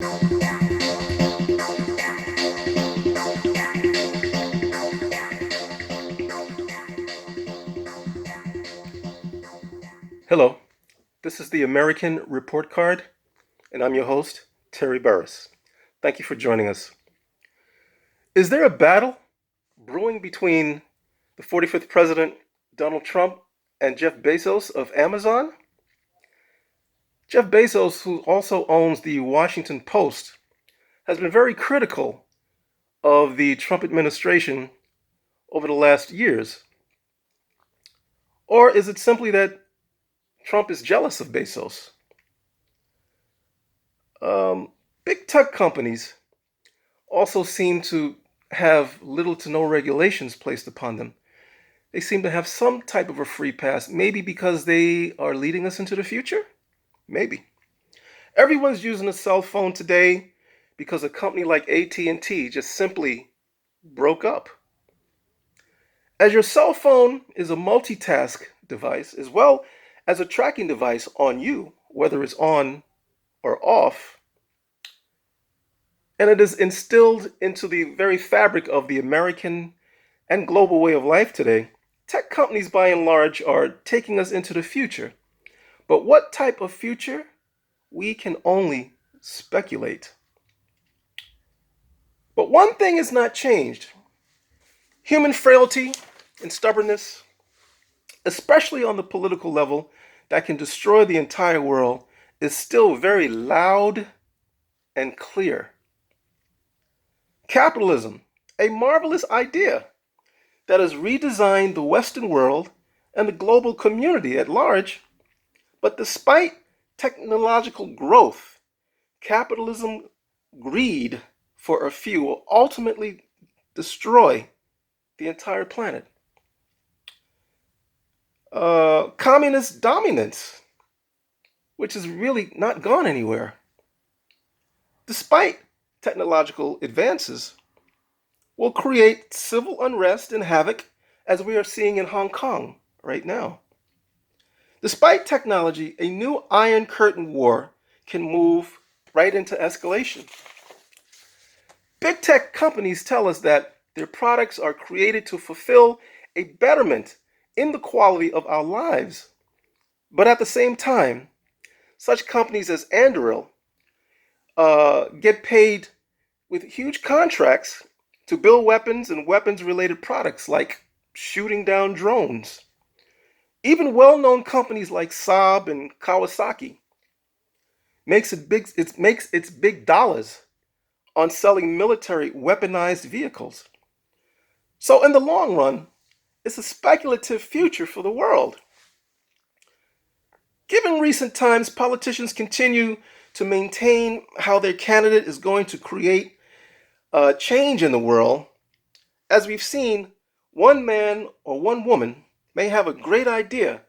Hello, this is the American Report Card, and I'm your host, Terry Burris. Thank you for joining us. Is there a battle brewing between the 45th President, Donald Trump, and Jeff Bezos of Amazon? Jeff Bezos, who also owns the Washington Post, has been very critical of the Trump administration over the last years. Or is it simply that Trump is jealous of Bezos? Big tech companies also seem to have little to no regulations placed upon them. They seem to have some type of a free pass, maybe because they are leading us into the future? Maybe. Everyone's using a cell phone today because a company like AT&T just simply broke up. As your cell phone is a multitask device as well as a tracking device on you, whether it's on or off, and it is instilled into the very fabric of the American and global way of life today, tech companies by and large are taking us into the future. But what type of future? We can only speculate. But one thing has not changed. Human frailty and stubbornness, especially on the political level, that can destroy the entire world, is still very loud and clear. Capitalism, a marvelous idea that has redesigned the Western world and the global community at large. But despite technological growth, capitalism greed for a few will ultimately destroy the entire planet. Communist dominance, which has really not gone anywhere. Despite technological advances, will create civil unrest and havoc as we are seeing in Hong Kong right now. Despite technology, a new Iron Curtain war can move right into escalation. Big tech companies tell us that their products are created to fulfill a betterment in the quality of our lives. But at the same time, such companies as Anduril get paid with huge contracts to build weapons and weapons-related products like shooting down drones. Even well-known companies like Saab and Kawasaki makes its big dollars on selling military weaponized vehicles. So in the long run, it's a speculative future for the world. Given recent times, politicians continue to maintain how their candidate is going to create change in the world. As we've seen, one man or one woman may have a great idea,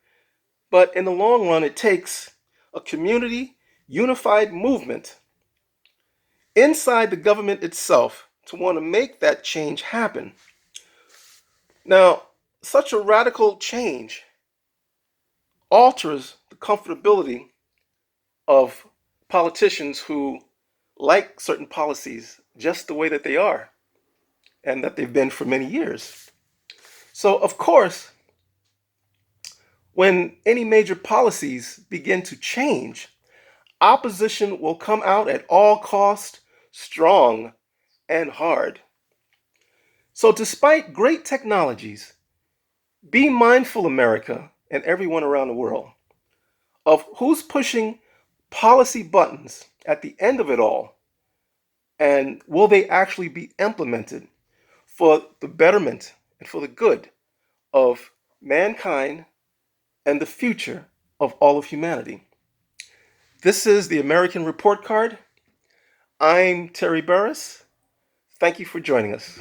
but in the long run, it takes a community unified movement inside the government itself to want to make that change happen. Now, such a radical change alters the comfortability of politicians who like certain policies just the way that they are and that they've been for many years. So, of course, when any major policies begin to change, opposition will come out at all cost, strong and hard. So despite great technologies, be mindful, America and everyone around the world, of who's pushing policy buttons at the end of it all, and will they actually be implemented for the betterment and for the good of mankind and the future of all of humanity. This is the American Report Card. I'm Terry Burris. Thank you for joining us.